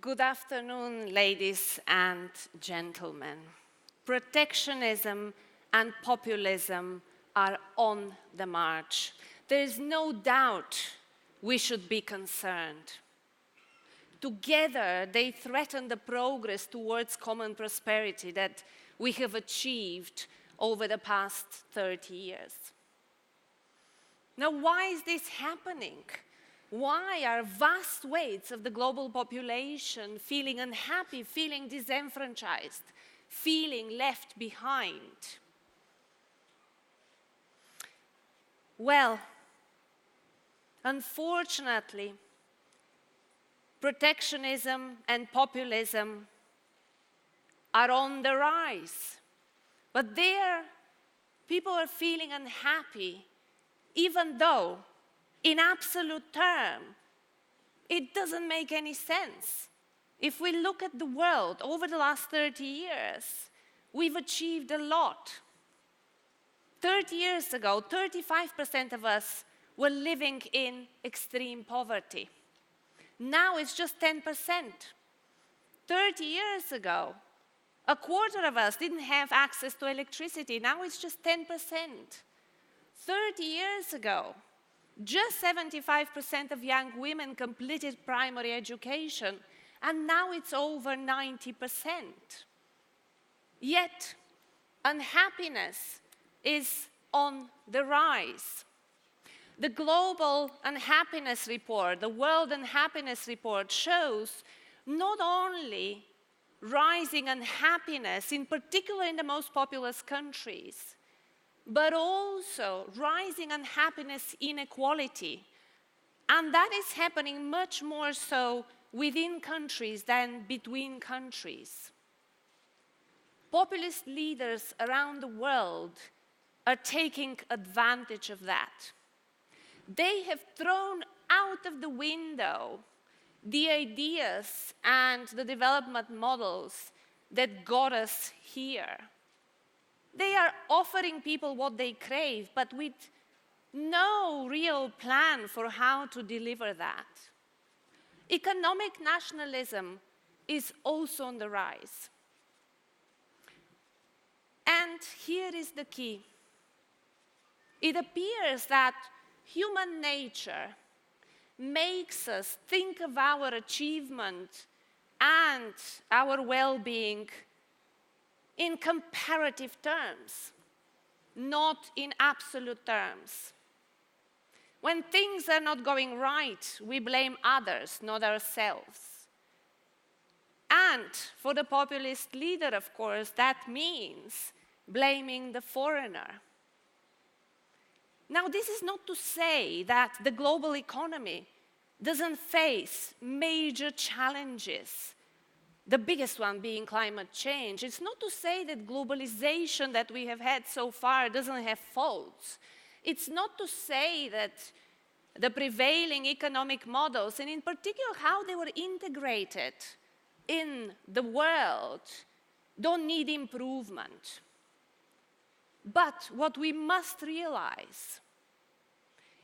Good afternoon, ladies and gentlemen. Protectionism and populism are on the march. There is no doubt we should be concerned. Together, they threaten the progress towards common prosperity that we have achieved over the past 30 years. Now, why is this happening? Why are vast swathes of the global population feeling unhappy, feeling disenfranchised, feeling left behind? Well, unfortunately, protectionism and populism are on the rise. But there, people are feeling unhappy, even though, in absolute terms, it doesn't make any sense. If we look at the world over the last 30 years, we've achieved a lot. 30 years ago, 35% of us were living in extreme poverty. Now it's just 10%. 30 years ago, a quarter of us didn't have access to electricity. Now it's just 10%. 30 years ago, just 75% of young women completed primary education, and now it's over 90%. Yet, unhappiness is on the rise. The Global Unhappiness Report, the World Unhappiness Report, shows not only rising unhappiness, in particular in the most populous countries, but also rising unhappiness inequality. And that is happening much more so within countries than between countries. Populist leaders around the world are taking advantage of that. They have thrown out of the window the ideas and the development models that got us here. They are offering people what they crave, but with no real plan for how to deliver that. Economic nationalism is also on the rise. And here is the key. It appears that human nature makes us think of our achievement and our well-being in comparative terms, not in absolute terms. When things are not going right, we blame others, not ourselves. And for the populist leader, of course, that means blaming the foreigner. Now, this is not to say that the global economy doesn't face major challenges, the biggest one being climate change. It's not to say that globalization that we have had so far doesn't have faults. It's not to say that the prevailing economic models, and in particular how they were integrated in the world, don't need improvement. But what we must realize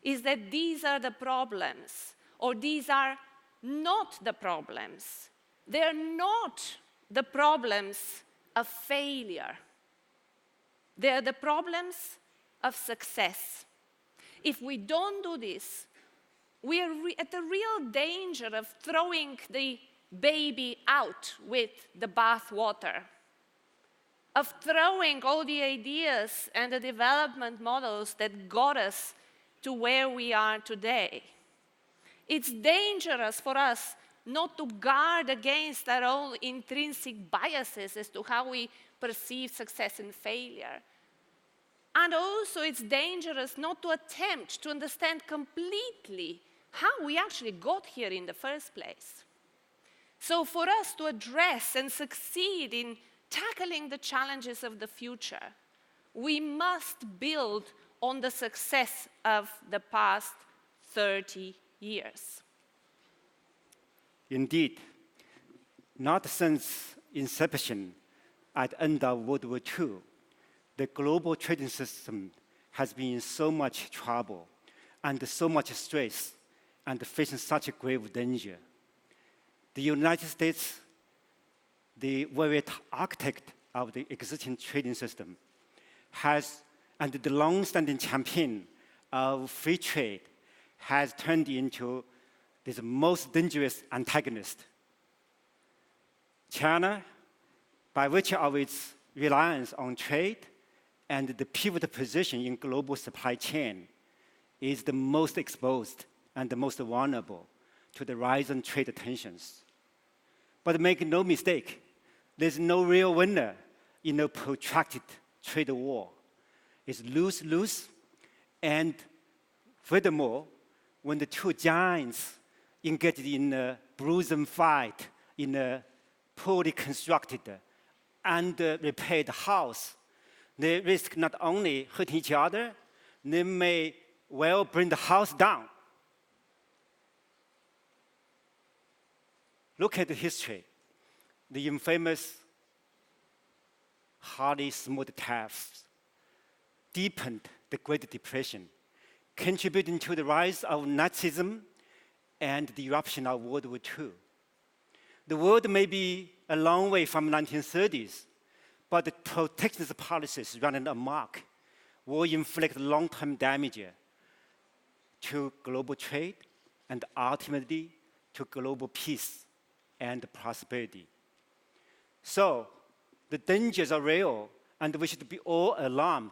is that these are the problems, or these are not the problems. They're not the problems of failure. They're the problems of success. If we don't do this, we are at the real danger of throwing the baby out with the bathwater, of throwing all the ideas and the development models that got us to where we are today. It's dangerous for us not to guard against our own intrinsic biases as to how we perceive success and failure. And also it's dangerous not to attempt to understand completely how we actually got here in the first place. So for us to address and succeed in tackling the challenges of the future, we must build on the success of the past 30 years. Indeed, not since inception at the end of World War II, the global trading system has been in so much trouble and so much stress and facing such a grave danger. the United States, the very architect of the existing trading system, and the long-standing champion of free trade, has turned into this most dangerous antagonist. China, by virtue of its reliance on trade and the pivotal position in global supply chain, is the most exposed and the most vulnerable to the rising trade tensions. But make no mistake, there's no real winner in a protracted trade war. It's lose-lose, and furthermore, when the two giants engage in a bruising fight in a poorly constructed and repaired house, they risk not only hurting each other, they may well bring the house down. Look at the history. The infamous Harley-Smooth tariffs deepened the Great Depression, contributing to the rise of Nazism and the eruption of World War II. The world may be a long way from the 1930s, but the protectionist policies running amok will inflict long-term damage to global trade and ultimately to global peace and prosperity. So the dangers are real, and we should be all alarmed.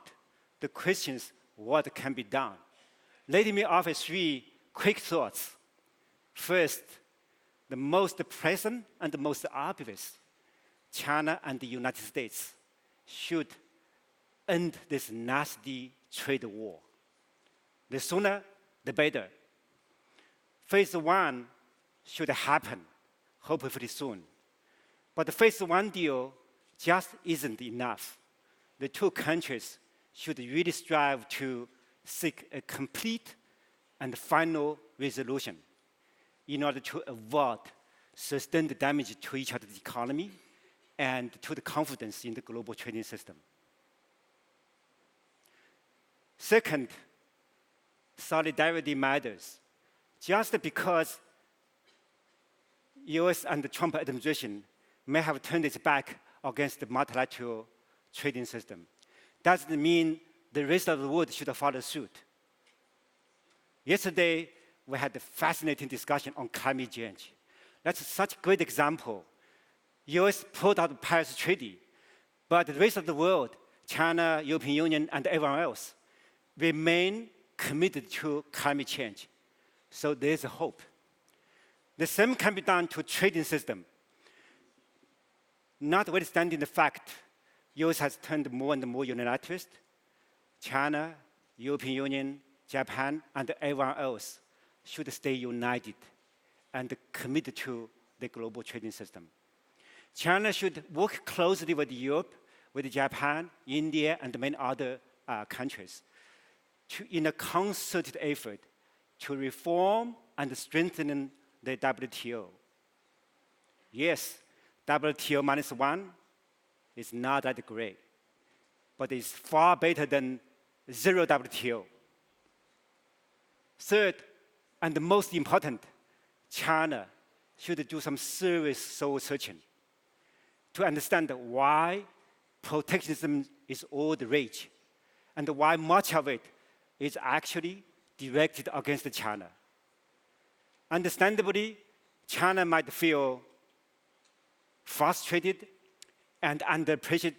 The question is, what can be done? Let me offer 3 quick thoughts. First, the most present and the most obvious, China and the United States should end this nasty trade war. The sooner, the better. Phase 1 should happen, hopefully soon. But the phase 1 deal just isn't enough. The two countries should really strive to seek a complete and final resolution in order to avoid sustained damage to each other's economy and to the confidence in the global trading system. Second, solidarity matters. Just because US and the Trump administration may have turned its back against the multilateral trading system doesn't mean the rest of the world should follow suit. Yesterday, we had a fascinating discussion on climate change. That's such a great example. US pulled out the Paris Treaty, but the rest of the world, China, European Union, and everyone else, remain committed to climate change. So there's a hope. The same can be done to trading system. Notwithstanding the fact US has turned more and more unilateralist, China, European Union, Japan, and everyone else should stay united and committed to the global trading system. China should work closely with Europe, with Japan, India, and many other countries in a concerted effort to reform and strengthen the WTO. Yes, WTO -1 is not that great, but it's far better than zero WTO. Third, and the most important, China should do some serious soul searching to understand why protectionism is all the rage and why much of it is actually directed against China. Understandably, China might feel frustrated and under pressure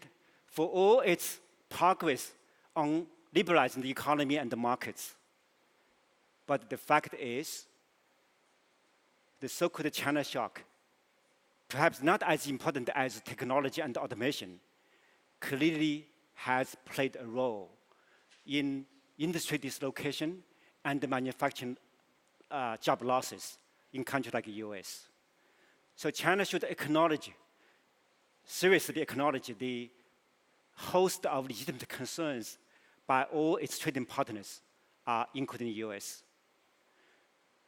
for all its progress on liberalizing the economy and the markets. But the fact is, the so-called China shock, perhaps not as important as technology and automation, clearly has played a role in industry dislocation and the manufacturing job losses in countries like the US. So China should seriously acknowledge the host of legitimate concerns by all its trading partners, including the US.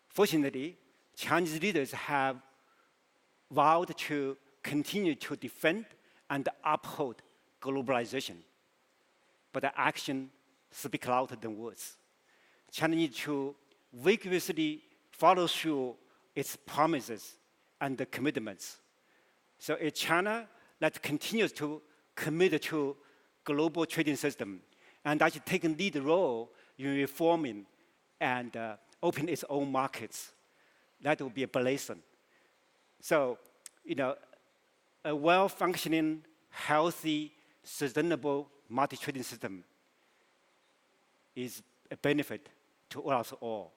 Fortunately, Chinese leaders have vowed to continue to defend and uphold globalization, but the action speaks louder than words. China needs to vigorously follow through its promises and the commitments. So if China that continues to commit to global trading system and actually take a lead role in reforming and open its own markets, that will be a blessing. So, a well-functioning, healthy, sustainable multi-trading system is a benefit to us all.